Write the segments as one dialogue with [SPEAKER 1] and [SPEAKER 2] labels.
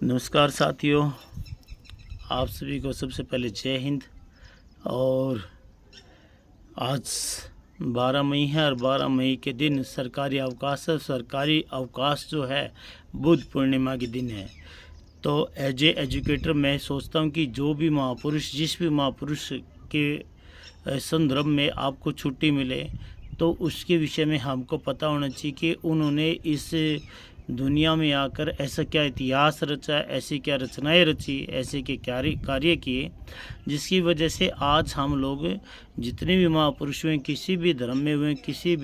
[SPEAKER 1] नमस्कार साथियों, आप सभी को सबसे पहले जय हिंद। और आज 12 मई है और 12 मई के दिन सरकारी अवकाश है। सरकारी अवकाश जो है बुद्ध पूर्णिमा के दिन है। तो एज ए एजुकेटर मैं सोचता हूँ कि जो भी महापुरुष, जिस भी महापुरुष के संदर्भ में आपको छुट्टी मिले तो उसके विषय में हमको पता होना चाहिए कि उन्होंने इस दुनिया में आकर ऐसा क्या इतिहास रचा, ऐसी क्या रचनाएं रची, ऐसे के क्या कार्य किए जिसकी वजह से आज हम लोग जितने भी महापुरुष हुए, किसी भी धर्म में हुए, किसी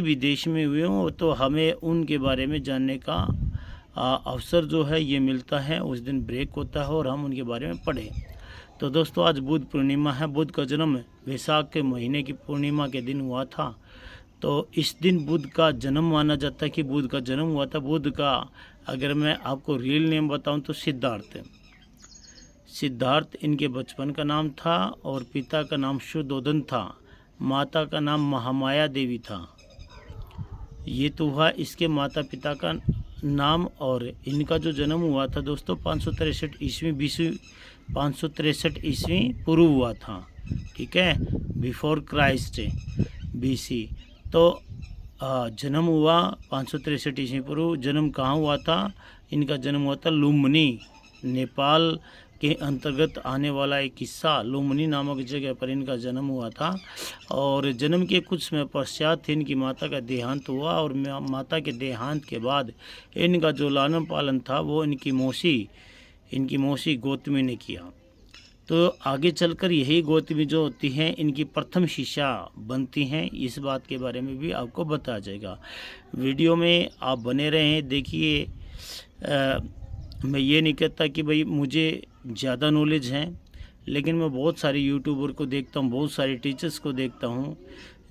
[SPEAKER 1] भी देश में हुए हों, तो हमें उनके बारे में जानने का अवसर जो है ये मिलता है। उस दिन ब्रेक होता है और हम उनके बारे में पढ़ें। तो दोस्तों, आज बुद्ध पूर्णिमा है। बुद्ध का जन्म वैशाख के महीने की पूर्णिमा के दिन हुआ था। तो इस दिन बुद्ध का जन्म माना जाता है कि बुद्ध का जन्म हुआ था। बुद्ध का अगर मैं आपको रियल नेम बताऊं तो सिद्धार्थ इनके बचपन का नाम था और पिता का नाम शुद्धोधन था, माता का नाम महामाया देवी था। ये तो हुआ इसके माता पिता का नाम। और इनका जो जन्म हुआ था दोस्तों 563 ईस्वी पूर्व हुआ था। ठीक है, बिफोर क्राइस्ट BC। तो जन्म हुआ 563 ईस्वी पूर्व। जन्म कहाँ हुआ था? इनका जन्म हुआ था लुम्बिनी, नेपाल के अंतर्गत आने वाला एक हिस्सा लुम्बिनी नामक जगह पर इनका जन्म हुआ था। और जन्म के कुछ समय पश्चात इनकी माता का देहांत हुआ और माता के देहांत के बाद इनका जो लालन पालन था वो इनकी मौसी गौतमी ने किया। तो आगे चलकर यही गौतमी जो होती हैं इनकी प्रथम शिष्या बनती हैं। इस बात के बारे में भी आपको बताया जाएगा। वीडियो में आप बने रहें। देखिए, मैं ये नहीं कहता कि भाई मुझे ज़्यादा नॉलेज है, लेकिन मैं बहुत सारे यूट्यूबर को देखता हूँ, बहुत सारे टीचर्स को देखता हूँ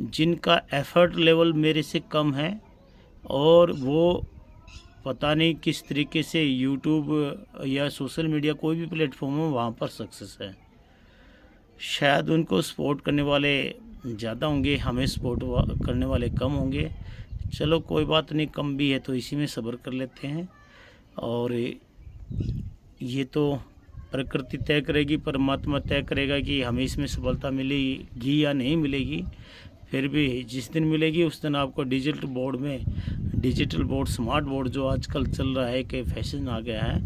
[SPEAKER 1] जिनका एफर्ट लेवल मेरे से कम है और वो पता नहीं किस तरीके से यूट्यूब या सोशल मीडिया कोई भी प्लेटफॉर्म हो वहाँ पर सक्सेस है। शायद उनको सपोर्ट करने वाले ज़्यादा होंगे, हमें सपोर्ट करने वाले कम होंगे। चलो कोई बात नहीं, कम भी है तो इसी में सब्र कर लेते हैं। और ये तो प्रकृति तय करेगी, परमात्मा तय करेगा कि हमें इसमें सफलता मिलेगी या नहीं मिलेगी। फिर भी जिस दिन मिलेगी उस दिन आपको डिजिटल बोर्ड स्मार्ट बोर्ड जो आजकल चल रहा है कि फैशन आ गया है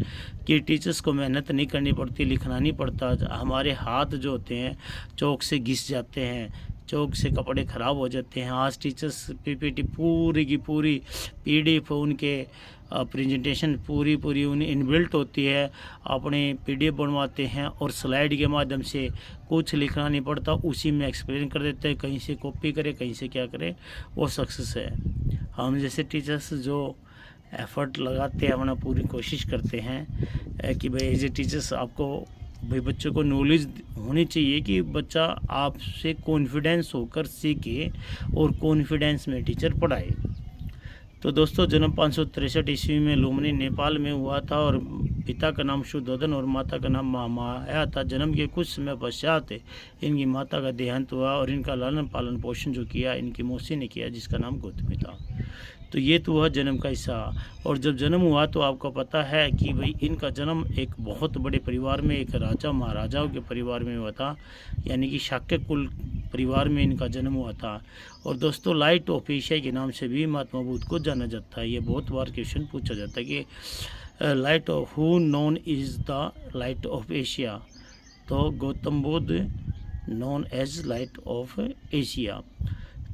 [SPEAKER 1] कि टीचर्स को मेहनत नहीं करनी पड़ती, लिखना नहीं पड़ता। हमारे हाथ जो होते हैं चौक से घिस जाते हैं, चौक से कपड़े ख़राब हो जाते हैं। आज टीचर्स PPT पूरी की पूरी PDF उनके प्रेजेंटेशन पूरी उन्हें इनबिल्ट होती है, अपने PDF बनवाते हैं और स्लाइड के माध्यम से कुछ लिखना नहीं पड़ता, उसी में एक्सप्लेन कर देते हैं। कहीं से कॉपी करे, कहीं से क्या करे, वो सक्सेस है। हम जैसे टीचर्स जो एफर्ट लगाते हैं, अपना पूरी कोशिश करते हैं कि भाई एज ए टीचर्स आपको भाई बच्चों को नॉलेज होनी चाहिए कि बच्चा आपसे कॉन्फिडेंस होकर सीखे और कॉन्फिडेंस में टीचर पढ़ाए। तो दोस्तों, जन्म 563 ईस्वी में लुम्बिनी नेपाल में हुआ था और पिता का नाम शुद्धोधन और माता का नाम महामाया था। जन्म के कुछ समय पश्चात इनकी माता का देहांत हुआ और इनका लालन पालन पोषण जो किया इनकी मौसी ने किया, जिसका नाम गौतमी था। तो ये तो हुआ जन्म का हिस्सा। और जब जन्म हुआ तो आपको पता है कि भाई इनका जन्म एक बहुत बड़े परिवार में, एक राजा महाराजाओं के परिवार में हुआ था, यानी कि शाक्य कुल परिवार में इनका जन्म हुआ था। और दोस्तों, लाइट ऑफ एशिया के नाम से भी महात्मा बुद्ध को जाना जाता है। ये बहुत बार क्वेश्चन पूछा जाता है कि light of who known is the light of Asia. तो Gautam Buddha known as light of Asia.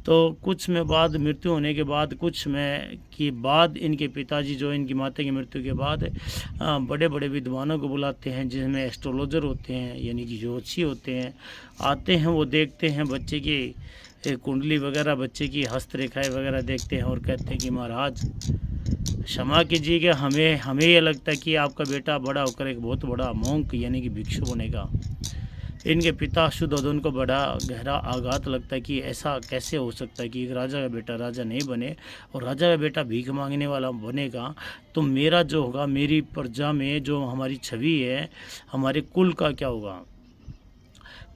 [SPEAKER 1] तो कुछ समय बाद, मृत्यु होने के बाद, कुछ समय के बाद इनके पिताजी जो इनकी माता की मृत्यु के बाद बड़े बड़े विद्वानों को बुलाते हैं, जिसमें एस्ट्रोलॉजर होते हैं यानी कि ज्योतिषी होते हैं, आते हैं। वो देखते हैं बच्चे की कुंडली वगैरह, बच्चे की हस्तरेखाएँ वगैरह देखते हैं और कहते हैं कि महाराज क्षमा कीजिएगा, हमें यह लगता है कि आपका बेटा बड़ा होकर एक बहुत बड़ा मॉन्क यानी कि भिक्षु बनेगा। इनके पिता शुद्धोधन को बड़ा गहरा आघात लगता है कि ऐसा कैसे हो सकता है कि एक राजा का बेटा राजा नहीं बने और राजा का बेटा भीख मांगने वाला बनेगा, तो मेरा जो होगा, मेरी प्रजा में जो हमारी छवि है, हमारे कुल का क्या होगा।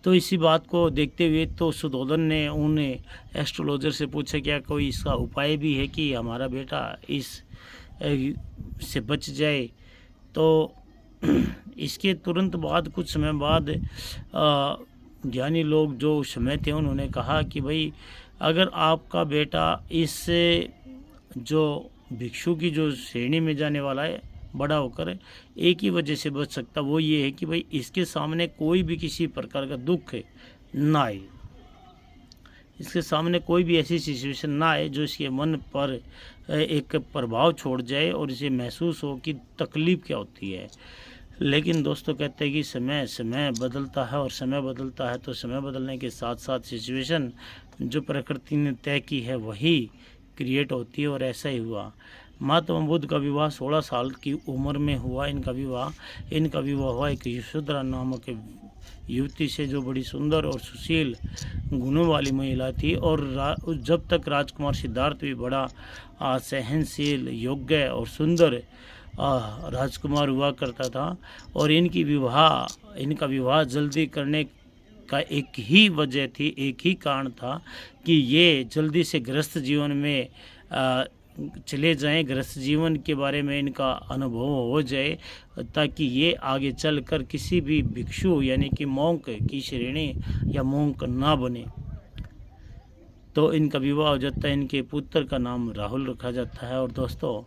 [SPEAKER 1] तो इसी बात को देखते हुए तो शुद्धोधन ने उन एस्ट्रोलॉजर से पूछा क्या कोई इसका उपाय भी है कि हमारा बेटा इस से बच जाए तो इसके तुरंत बाद कुछ समय बाद ज्ञानी लोग जो उस समय थे उन्होंने कहा कि भाई अगर आपका बेटा इस जो भिक्षु की जो श्रेणी में जाने वाला है बड़ा होकर एक ही वजह से बच सकता, वो ये है कि भाई इसके सामने कोई भी किसी प्रकार का दुख ना आए, इसके सामने कोई भी ऐसी सिचुएशन ना आए जो इसके मन पर एक प्रभाव छोड़ जाए और इसे महसूस हो कि तकलीफ़ क्या होती है। लेकिन दोस्तों कहते हैं कि समय बदलता है और समय बदलता है तो समय बदलने के साथ साथ सिचुएशन जो प्रकृति ने तय की है वही क्रिएट होती है, और ऐसा ही हुआ। महात्मा बुद्ध का विवाह 16 साल की उम्र में हुआ। इनका विवाह हुआ एक यशोधरा नामक युवती से जो बड़ी सुंदर और सुशील गुणों वाली महिला थी, और जब तक राजकुमार सिद्धार्थ भी बड़ा सहनशील, योग्य और सुंदर राजकुमार हुआ करता था। और इनका विवाह जल्दी करने का एक ही वजह थी, एक ही कारण था कि ये जल्दी से गृहस्थ जीवन में चले जाएं, गृहस्थ जीवन के बारे में इनका अनुभव हो जाए, ताकि ये आगे चलकर किसी भी भिक्षु यानी कि मॉन्क की श्रेणी या मॉन्क ना बने। तो इनका विवाह हो जाता है। इनके पुत्र का नाम राहुल रखा जाता है। और दोस्तों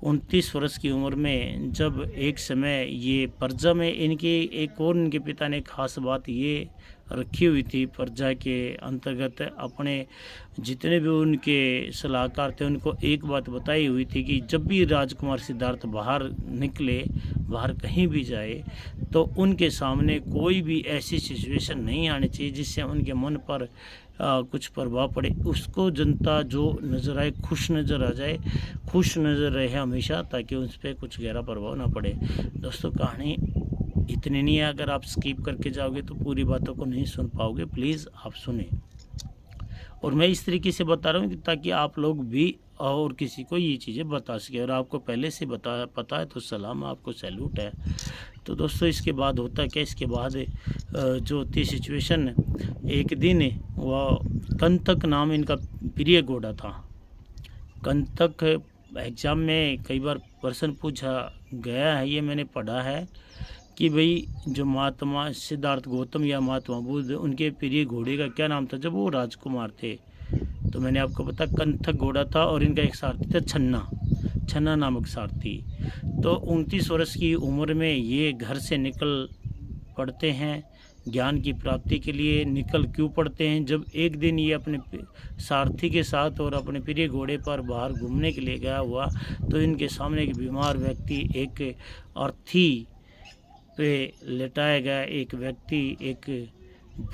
[SPEAKER 1] 29 वर्ष की उम्र में जब एक समय ये प्रजा में इनके पिता ने खास बात ये रखी हुई थी, प्रजा के अंतर्गत अपने जितने भी उनके सलाहकार थे उनको एक बात बताई हुई थी कि जब भी राजकुमार सिद्धार्थ बाहर निकले, बाहर कहीं भी जाए, तो उनके सामने कोई भी ऐसी सिचुएशन नहीं आनी चाहिए जिससे उनके मन पर कुछ प्रभाव पड़े। उसको जनता जो नज़र आए खुश नज़र आ जाए, खुश नज़र रहे हमेशा, ताकि उस पर कुछ गहरा प्रभाव ना पड़े। दोस्तों कहानी इतनी नहीं है, अगर आप स्किप करके जाओगे तो पूरी बातों को नहीं सुन पाओगे। प्लीज़ आप सुने, और मैं इस तरीके से बता रहा हूँ ताकि आप लोग भी और किसी को ये चीज़ें बता सके। और आपको पहले से पता है तो सलाम, आपको सैल्यूट है। तो दोस्तों इसके बाद होता क्या, इसके बाद जो होती सिचुएशन, एक दिन वह कंतक नाम इनका प्रिय घोड़ा था। कंतक एग्ज़ाम में कई बार प्रश्न पूछा गया है, ये मैंने पढ़ा है कि भाई जो महात्मा सिद्धार्थ गौतम या महात्मा बुद्ध, उनके प्रिय घोड़े का क्या नाम था जब वो राजकुमार थे। तो मैंने आपको पता कंथक घोड़ा था, और इनका एक सारथी था छन्ना नामक सारथी। तो 29 वर्ष की उम्र में ये घर से निकल पड़ते हैं ज्ञान की प्राप्ति के लिए। निकल क्यों पड़ते हैं, जब एक दिन ये अपने सारथी के साथ और अपने प्रिय घोड़े पर बाहर घूमने के लिए गया हुआ, तो इनके सामने एक बीमार व्यक्ति, एक अर्थी पे लेटाया गया एक व्यक्ति, एक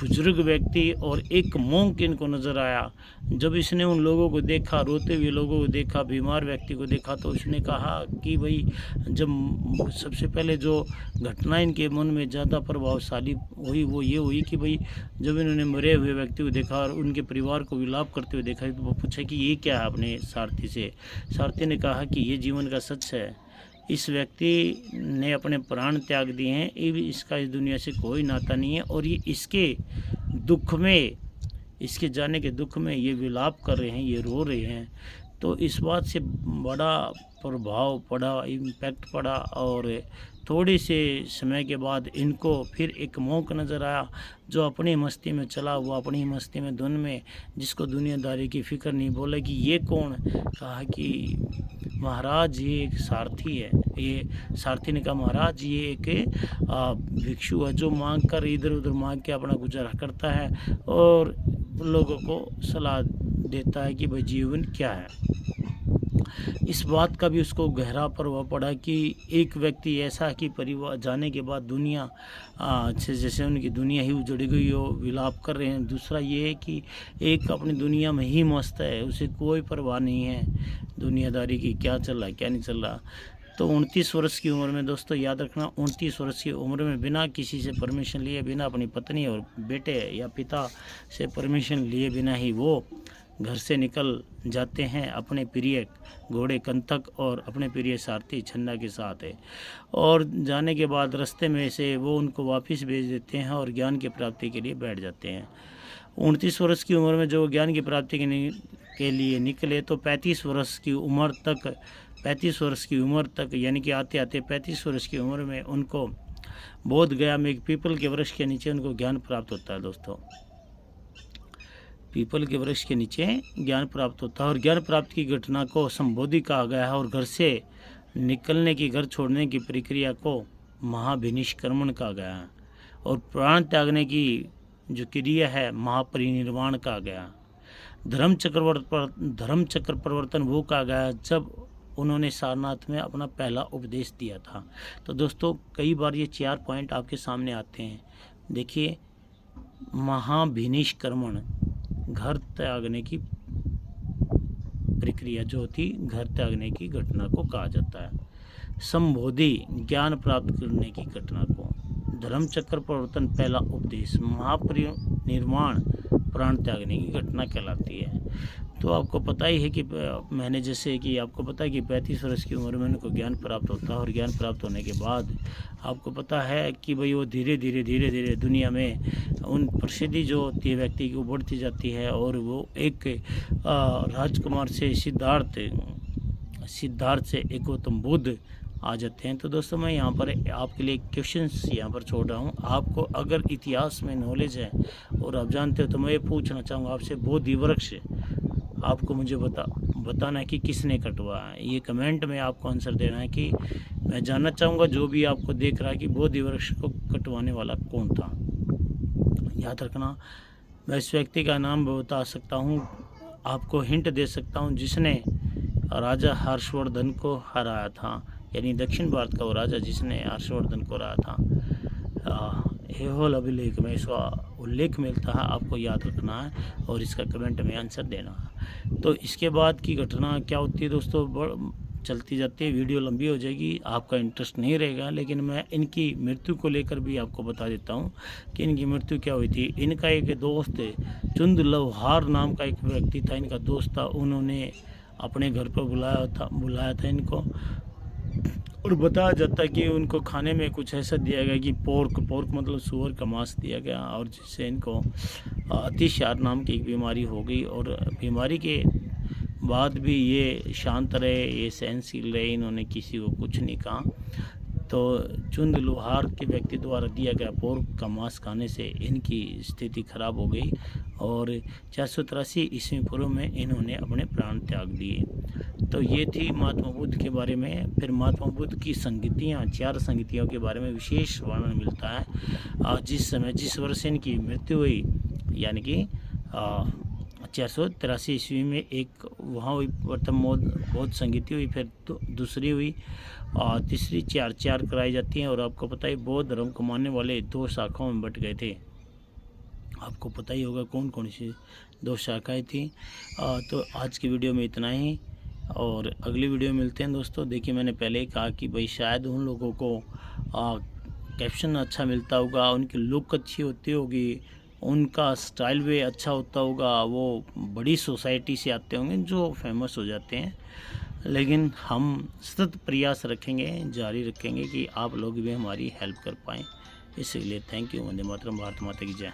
[SPEAKER 1] बुजुर्ग व्यक्ति और एक मोंक इनको नज़र आया। जब इसने उन लोगों को देखा, रोते हुए लोगों को देखा, बीमार व्यक्ति को देखा, तो उसने कहा कि भाई जब सबसे पहले जो घटना इनके मन में ज़्यादा प्रभावशाली हुई वो ये हुई कि भाई जब इन्होंने मरे हुए व्यक्ति को देखा और उनके परिवार को विलाप करते हुए देखा, तो वो पूछा कि ये क्या है अपने सारथी से। सारथी ने कहा कि ये जीवन का सच है, इस व्यक्ति ने अपने प्राण त्याग दिए हैं, इसका इस दुनिया से कोई नाता नहीं है, और ये इसके दुख में, इसके जाने के दुख में ये विलाप कर रहे हैं, ये रो रहे हैं। तो इस बात से बड़ा प्रभाव पड़ा, इम्पैक्ट पड़ा। और थोड़ी से समय के बाद इनको फिर एक मोंक नज़र आया जो अपनी मस्ती में चला हुआ, अपनी मस्ती में धुन में, जिसको दुनियादारी की फ़िक्र नहीं। बोला कि ये कौन, कहा कि महाराज ये एक सारथी है। ये सारथी ने कहा महाराज ये एक भिक्षु है जो मांग कर इधर उधर मांग के अपना गुजारा करता है और लोगों को सलाह देता है कि भाई जीवन क्या है। इस बात का भी उसको गहरा प्रभाव पड़ा कि एक व्यक्ति ऐसा कि परिवार जाने के बाद दुनिया जैसे उनकी दुनिया ही उजड़ गई हो, विलाप कर रहे हैं। दूसरा ये है कि एक अपनी दुनिया में ही मस्त है, उसे कोई परवाह नहीं है दुनियादारी की, क्या चल रहा है क्या नहीं चल रहा। तो 29 वर्ष की उम्र में दोस्तों याद रखना, 29 वर्ष की उम्र में बिना किसी से परमिशन लिए, बिना अपनी पत्नी और बेटे या पिता से परमिशन लिए बिना ही वो घर से निकल जाते हैं अपने प्रिय घोड़े कंथक और अपने प्रिय सारथी छन्ना के साथ है। और जाने के बाद रास्ते में से वो उनको वापस भेज देते हैं और ज्ञान की प्राप्ति के लिए बैठ जाते हैं। 29 वर्ष की उम्र में जो ज्ञान की प्राप्ति के लिए निकले तो 35 वर्ष की उम्र तक 35 वर्ष की उम्र तक, यानी कि आते आते 35 वर्ष की उम्र में उनको बोध गया में एक पीपल के वृक्ष के नीचे उनको ज्ञान प्राप्त होता है। दोस्तों, पीपल के वृक्ष के नीचे ज्ञान प्राप्त होता है और ज्ञान प्राप्त की घटना को संबोधि कहा गया है और घर से निकलने की, घर छोड़ने की प्रक्रिया को महाभिनिष्क्रमण कहा गया है और प्राण त्यागने की जो क्रिया है महापरिनिर्वाण कहा गया। धर्म चक्र परिवर्तन वो कहा गया जब उन्होंने सारनाथ में अपना पहला उपदेश दिया था। तो दोस्तों, कई बार ये 4 पॉइंट आपके सामने आते हैं। देखिए, महाभिनिष्क्रमण, घर त्यागने की प्रक्रिया जो होती, घर त्यागने की घटना को कहा जाता है। संबोधि, ज्ञान प्राप्त करने की घटना को। धर्म चक्र परिवर्तन, पहला उपदेश। महापरिनिर्वाण, प्राण त्यागने की घटना कहलाती है। तो आपको पता ही है कि मैंने जैसे कि आपको पता है कि 35 वर्ष की उम्र में उनको ज्ञान प्राप्त होता है और ज्ञान प्राप्त होने के बाद आपको पता है कि भाई वो धीरे धीरे दुनिया में उन प्रसिद्धि जो होती है व्यक्ति की वो बढ़ती जाती है और वो एक राजकुमार से सिद्धार्थ से एक गौतम बुद्ध आ जाते हैं। तो दोस्तों, मैं यहाँ पर आपके लिए क्वेश्चंस यहाँ पर छोड़ रहा हूँ। आपको अगर इतिहास में नॉलेज है और आप जानते हो तो मैं ये पूछना चाहूँगा आपसे, बोधि वृक्ष आपको मुझे बताना है कि किसने कटवाया है। ये कमेंट में आपको आंसर देना है कि मैं जानना चाहूँगा, जो भी आपको देख रहा है, कि बोधि वृक्ष को कटवाने वाला कौन था। याद रखना, मैं इस व्यक्ति का नाम बता सकता हूँ, आपको हिंट दे सकता हूँ, जिसने राजा हर्षवर्धन को हराया था, यानी दक्षिण भारत का वो राजा जिसने हर्षवर्धन को हराया था। हेहोल अभिलेख में इसका उल्लेख मिलता है, आपको याद रखना है और इसका कमेंट में आंसर देना है। तो इसके बाद की घटना क्या होती है दोस्तों, चलती जाती है, वीडियो लंबी हो जाएगी, आपका इंटरेस्ट नहीं रहेगा, लेकिन मैं इनकी मृत्यु को लेकर भी आपको बता देता हूँ कि इनकी मृत्यु क्या हुई थी। इनका एक दोस्त चुंद लवहार नाम का एक व्यक्ति था, इनका दोस्त था, उन्होंने अपने घर पर बुलाया था इनको और बताया जाता है कि उनको खाने में कुछ ऐसा दिया गया कि पोर्क मतलब सूअर का मांस दिया गया और जिससे इनको अतिसार नाम की एक बीमारी हो गई और बीमारी के बाद भी ये शांत रहे, ये सहनशील रहे, इन्होंने किसी को कुछ नहीं कहा। तो चुंद लोहार के व्यक्ति द्वारा दिया गया पोर्क का मांस खाने से इनकी स्थिति खराब हो गई और 483 ईस्वी पूर्व में इन्होंने अपने प्राण त्याग दिए। तो ये थी महात्मा बुद्ध के बारे में। फिर महात्मा बुद्ध की संगतियाँ, 4 संगतियों के बारे में विशेष वर्णन मिलता है। जिस वर्ष इनकी मृत्यु हुई, यानी कि 483 ईस्वी में एक वहाँ हुई प्रथम बौद्ध संगति हुई, फिर दूसरी हुई और तीसरी, 4 कराई जाती हैं। और आपको पता है बौद्ध धर्म को मानने वाले 2 शाखाओं में बट गए थे। आपको पता ही होगा कौन कौन सी 2 शाखाएँ थी। तो आज की वीडियो में इतना ही और अगली वीडियो में मिलते हैं दोस्तों। देखिए, मैंने पहले ही कहा कि भाई शायद उन लोगों को कैप्शन अच्छा मिलता होगा, उनकी लुक अच्छी होती होगी, उनका स्टाइल भी अच्छा होता होगा, वो बड़ी सोसाइटी से आते होंगे जो फेमस हो जाते हैं। लेकिन हम सतत प्रयास रखेंगे, जारी रखेंगे कि आप लोग भी हमारी हेल्प कर पाएँ। इसलिए थैंक यू। वंदे मातरम। भारत माता की जय।